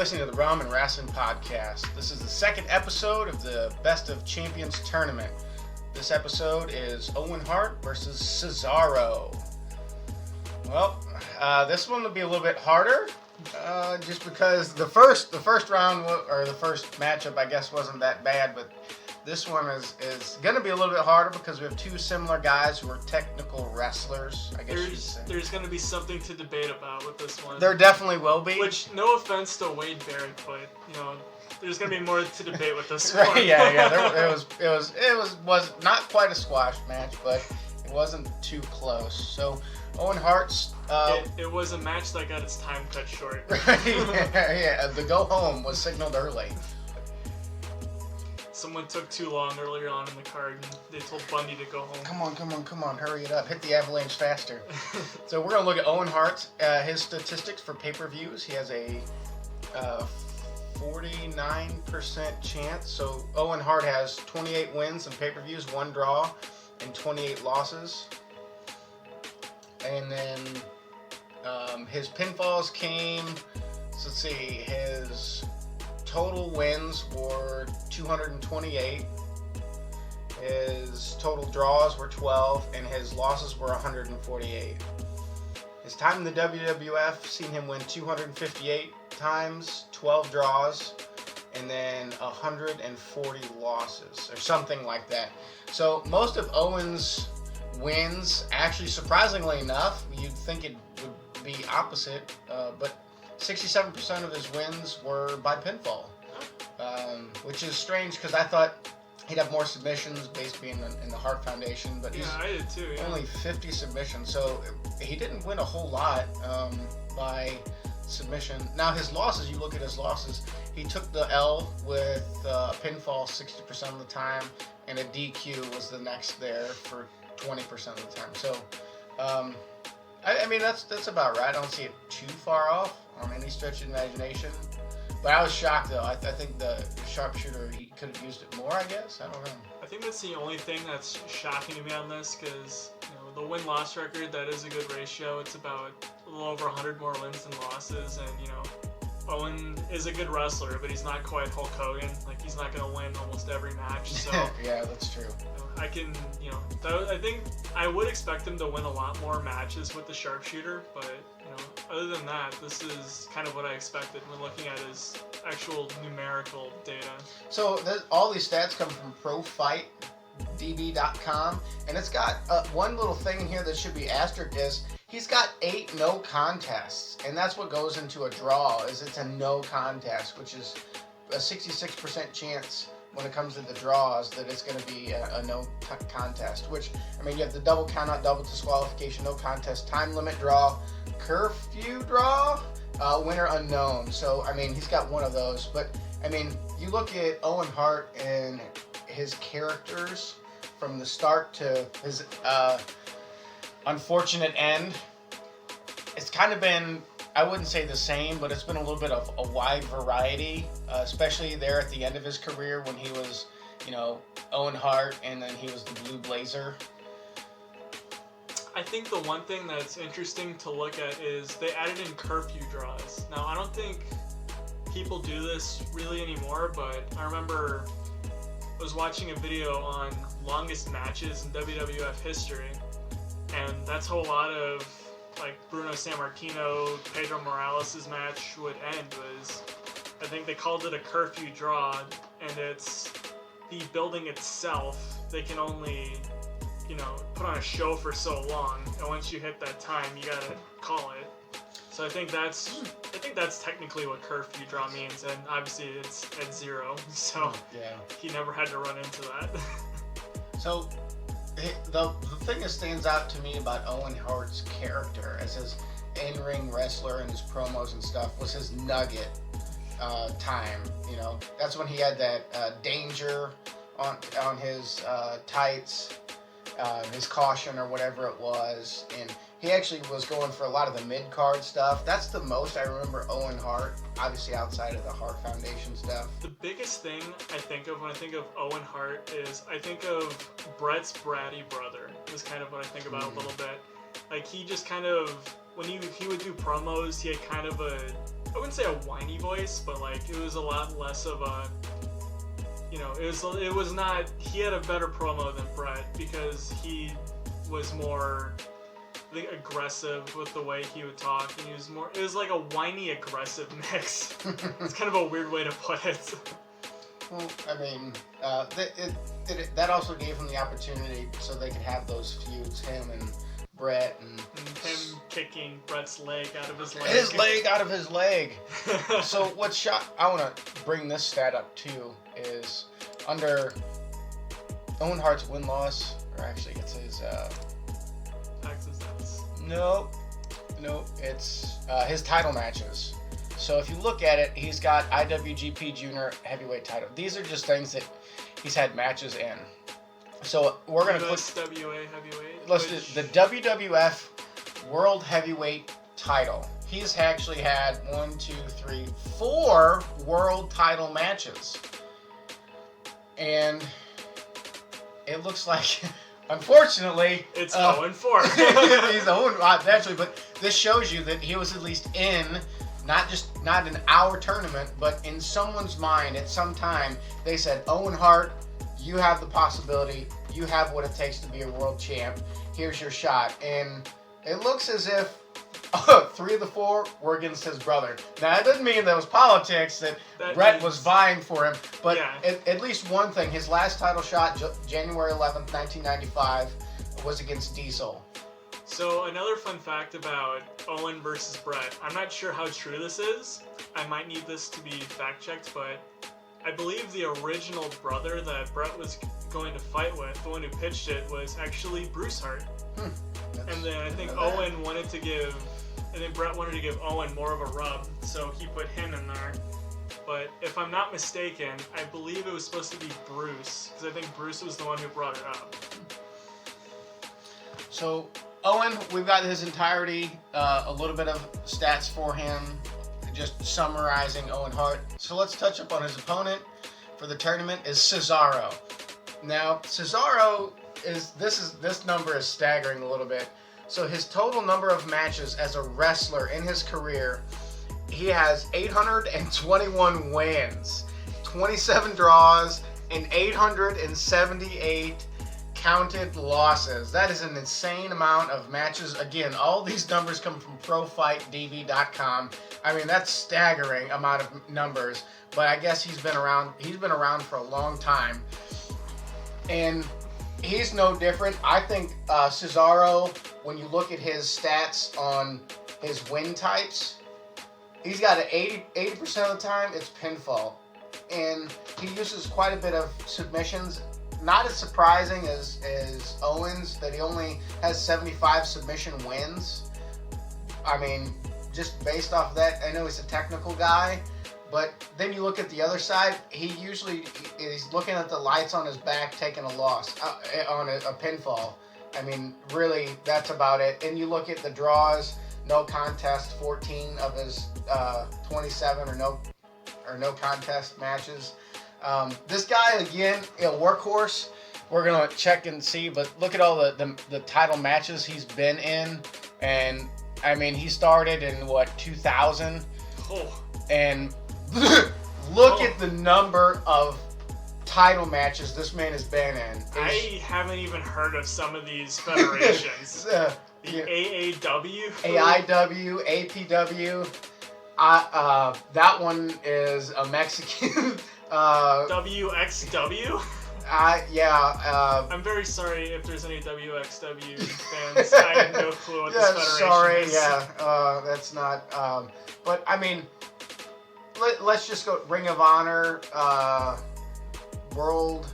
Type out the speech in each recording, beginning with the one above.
listening to the Rum and Wrestling Podcast. This is the second episode of the Best of Champions Tournament. This episode is Owen Hart versus Cesaro. Well, this one will be a little bit harder, just because the first round, or the first matchup, I guess, wasn't that bad, but this one is going to be a little bit harder because we have two similar guys who are technical wrestlers, I guess you'd say. There's going to be something to debate about with this one. There definitely will be. Which, no offense to Wade Barrett, but, there's going to be more to debate with this Right, one. yeah. It was not quite a squash match, but it wasn't too close. So, Owen Hart's... It was a match that got its time cut short. yeah, the go home was signaled early. Someone took too long earlier on in the card, and they told Bundy to go home. Come on, hurry it up. Hit the avalanche faster. So we're going to look at Owen Hart, his statistics for pay-per-views. He has a 49% chance. So Owen Hart has 28 wins in pay-per-views, 1 draw, and 28 losses. And then his pinfalls came, so let's see, his total wins were 228. His total draws were 12, and his losses were 148. His time in the WWF seen him win 258 times, 12 draws, and then 140 losses, or something like that. So most of Owen's wins, actually, surprisingly enough, you'd think it would be opposite, but 67% of his wins were by pinfall, which is strange because I thought he'd have more submissions based being in the Hart Foundation, but he's I did too, only 50 submissions, so he didn't win a whole lot by submission. Now his losses, you look at his losses, he took the L with pinfall 60% of the time, and a DQ was the next there for 20% of the time. So, I mean, that's about right. I don't see it too far off on any stretch of imagination. But I was shocked, though. I think the sharpshooter, he could have used it more, I guess. I don't know. I think that's the only thing that's shocking to me on this, because the win-loss record, that is a good ratio. It's about a little over 100 more wins than losses, and, Owen is a good wrestler, but he's not quite Hulk Hogan. Like, he's not going to win almost every match, so... Yeah, that's true. I can, I think I would expect him to win a lot more matches with the sharpshooter, but, other than that, this is kind of what I expected when looking at his actual numerical data. So, all these stats come from ProFightDB.com, and it's got one little thing here that should be asterisked is he's got 8 no contests, and that's what goes into a draw, is it's a no contest, which is a 66% chance when it comes to the draws that it's going to be a no contest, which, I mean, you have the double count out, double disqualification, no contest, time limit draw, curfew draw, winner unknown. So, I mean, he's got one of those. But, I mean, you look at Owen Hart and his characters from the start to his unfortunate end, it's kind of been, I wouldn't say the same, but it's been a little bit of a wide variety, especially there at the end of his career when he was, Owen Hart, and then he was the Blue Blazer. I think the one thing that's interesting to look at is they added in curfew draws. Now, I don't think people do this really anymore, but I remember I was watching a video on longest matches in WWF history, and that's how a lot of Bruno Sammartino, Pedro Morales' match would end. Was, I think they called it a curfew draw, and it's the building itself. They can only, put on a show for so long, and once you hit that time, you gotta call it. So I think that's technically what curfew draw means, and obviously it's at 0, so yeah, he never had to run into that. So, the thing that stands out to me about Owen Hart's character as his in-ring wrestler and his promos and stuff was his Nugget time. That's when he had that danger on his tights, his caution or whatever it was, and he actually was going for a lot of the mid-card stuff. That's the most I remember Owen Hart, obviously outside of the Hart Foundation stuff. The biggest thing I think of when I think of Owen Hart is I think of Bret's bratty brother is kind of what I think about a little bit. Like, he just kind of, when he would do promos, he had kind of a I wouldn't say a whiny voice, but like it was a lot less of a, it was not. He had a better promo than Bret because he was more, I think, aggressive with the way he would talk, and he was more. It was like a whiny aggressive mix. It's kind of a weird way to put it. Well, I mean, that also gave him the opportunity so they could have those feuds, him and Bret, and him kicking Bret's leg out of his leg. His leg out of his leg. So what's I want to bring this stat up too is under Owen Hart's win-loss, or actually it's his. Nope, it's his title matches. So if you look at it, he's got IWGP Junior Heavyweight title. These are just things that he's had matches in. So we're gonna click USWA Heavyweight. Let's do the WWF World Heavyweight title. He's actually had 4 world title matches, and it looks like, unfortunately, it's 0-4. He's 0 actually, but this shows you that he was at least in. Not in our tournament, but in someone's mind at some time, they said, Owen Hart, you have the possibility, you have what it takes to be a world champ, here's your shot. And it looks as if 3 of the 4 were against his brother. Now, that doesn't mean there was politics, that Bret was vying for him, but yeah. At least one thing, his last title shot, January 11th, 1995, was against Diesel. So another fun fact about Owen versus Bret, I'm not sure how true this is. I might need this to be fact-checked, but I believe the original brother that Bret was going to fight with, the one who pitched it, was actually Bruce Hart. And then I think Bret wanted to give Owen more of a rub, so he put him in there. But if I'm not mistaken, I believe it was supposed to be Bruce, because I think Bruce was the one who brought it up. So Owen, we've got his entirety, a little bit of stats for him, just summarizing Owen Hart. So let's touch up on his opponent for the tournament is Cesaro. Now, Cesaro this number is staggering a little bit. So his total number of matches as a wrestler in his career, he has 821 wins, 27 draws, and 878 counted losses. That is an insane amount of matches. Again, all these numbers come from ProFightDB.com. I mean, that's staggering amount of numbers. But I guess he's been around for a long time, and he's no different. I think Cesaro, when you look at his stats on his win types, he's got an 80% of the time it's pinfall, and he uses quite a bit of submissions. Not as surprising as Owens, that he only has 75 submission wins. I mean, just based off of that, I know he's a technical guy, but then you look at the other side, he usually is looking at the lights on his back, taking a loss, on a pinfall. I mean, really, that's about it. And you look at the draws, no contest, 14 of his 27 or no contest matches. This guy, again, a workhorse. We're going to check and see, but look at all the title matches he's been in. And, I mean, he started in, 2000? Oh. And look at the number of title matches this man has been in. I haven't even heard of some of these federations. The AAW? AIW, APW. That one is a Mexican... WXW? Yeah. I'm very sorry if there's any WXW fans. I have no clue what this federation is. That's not... but, I mean, let's just go Ring of Honor, World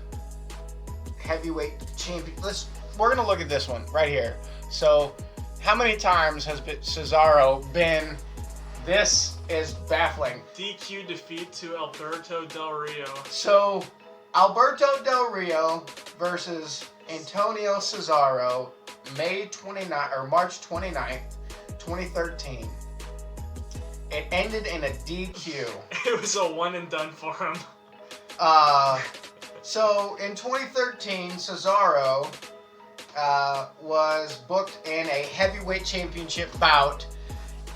Heavyweight Champion. We're going to look at this one right here. So, how many times has Cesaro been... This is baffling. DQ defeat to Alberto Del Rio. So, Alberto Del Rio versus Antonio Cesaro, March 29th, 2013. It ended in a DQ. It was a one and done for him. So, in 2013, Cesaro was booked in a heavyweight championship bout,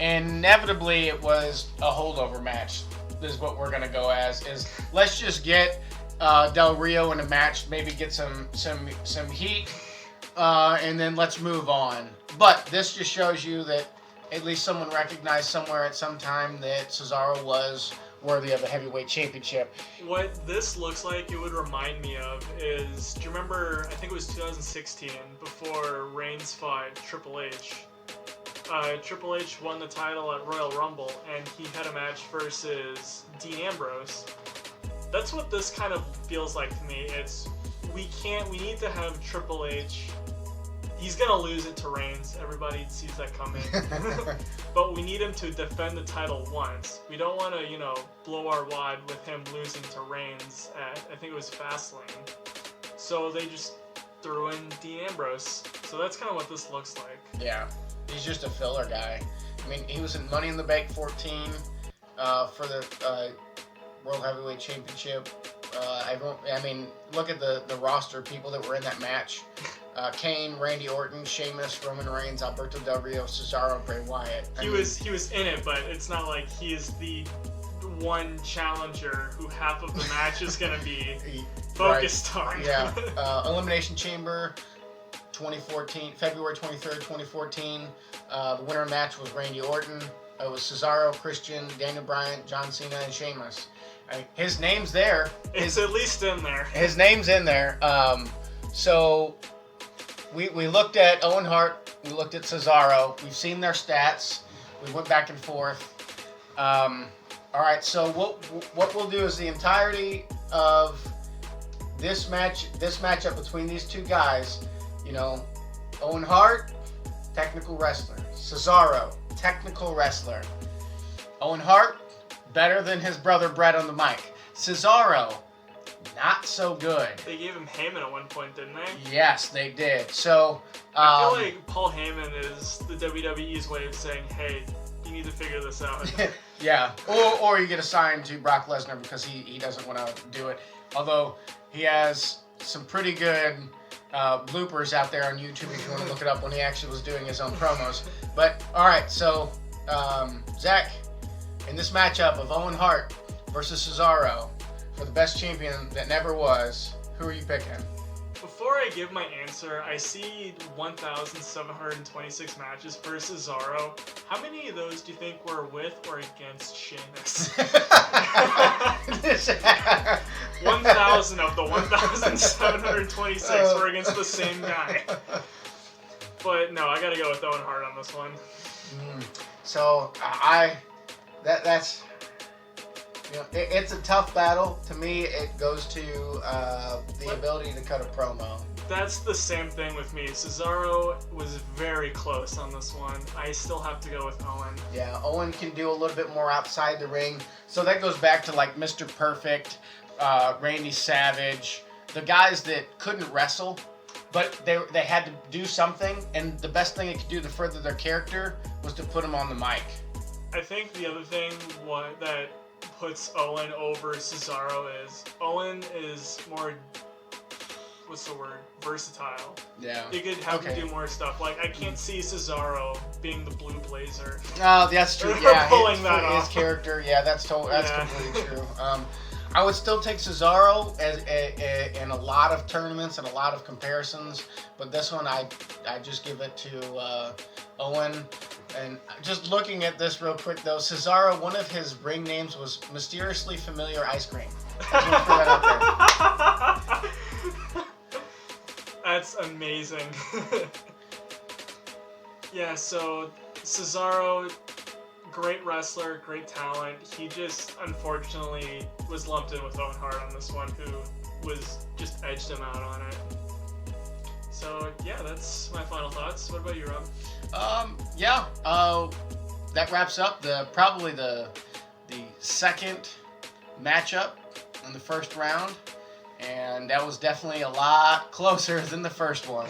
inevitably it was a holdover match. This is what we're gonna go as. Is let's just get Del Rio in a match, maybe get some heat, and then let's move on. But this just shows you that at least someone recognized somewhere at some time that Cesaro was worthy of a heavyweight championship. What this looks like, it would remind me of is, do you remember, I think it was 2016, before Reigns fought Triple H. Triple H won the title at Royal Rumble, and he had a match versus Dean Ambrose. That's what this kind of feels like to me. We need to have Triple H. He's gonna lose it to Reigns. Everybody sees that coming. But we need him to defend the title once. We don't want to, blow our wad with him losing to Reigns at, I think it was Fastlane. So they just threw in Dean Ambrose. So that's kind of what this looks like. Yeah, he's just a filler guy. I mean, he was in Money in the Bank 14 for the World Heavyweight Championship. Look at the roster of people that were in that match. Kane, Randy Orton, Sheamus, Roman Reigns, Alberto Del Rio, Cesaro, Bray Wyatt. He was in it, but it's not like he is the one challenger who half of the match is going to be focused on. Yeah. Elimination Chamber, 2014, February 23rd, 2014. The winner match was Randy Orton. It was Cesaro, Christian, Daniel Bryan, John Cena, and Sheamus. His name's there. It's at least in there. His name's in there. So we looked at Owen Hart. We looked at Cesaro. We've seen their stats. We went back and forth. All right. So what we'll do is the entirety of this matchup between these two guys. Owen Hart, technical wrestler. Cesaro, technical wrestler. Owen Hart, better than his brother Bret on the mic. Cesaro, not so good. They gave him Heyman at one point, didn't they? Yes, they did. So I feel like Paul Heyman is the WWE's way of saying, "Hey, you need to figure this out." Yeah, or you get assigned to Brock Lesnar because he doesn't want to do it. Although he has some pretty good bloopers out there on YouTube if you want to look it up when he actually was doing his own promos. But all right, so Zach, in this matchup of Owen Hart versus Cesaro for the best champion that never was, who are you picking? Before I give my answer, I see 1,726 matches for Cesaro. How many of those do you think were with or against Sheamus? 1,000 of the 1,726 were against the same guy. But no, I gotta go with Owen Hart on this one. So that's it's a tough battle. To me, it goes to the ability to cut a promo. That's the same thing with me. Cesaro was very close on this one. I still have to go with Owen. Yeah, Owen can do a little bit more outside the ring. So that goes back to like Mr. Perfect, Randy Savage, the guys that couldn't wrestle, but they had to do something, and the best thing they could do to further their character was to put them on the mic. I think the other thing that puts Owen over Cesaro is Owen is more, versatile. Yeah. You could have him do more stuff. Like, I can't see Cesaro being the Blue Blazer. Oh, that's true. Yeah, pulling that off. His character. Yeah, that's completely true. I would still take Cesaro in a lot of tournaments and a lot of comparisons, but this one I just give it to Owen. And just looking at this real quick though, Cesaro, one of his ring names was Mysteriously Familiar Ice Cream. I just want to throw that out there. That's amazing. Yeah, so Cesaro, great wrestler, great talent. He just unfortunately was lumped in with Owen Hart on this one, who was just edged him out on it. So yeah, that's my final thoughts. What about you, Rob? That wraps up probably the second matchup in the first round, and that was definitely a lot closer than the first one.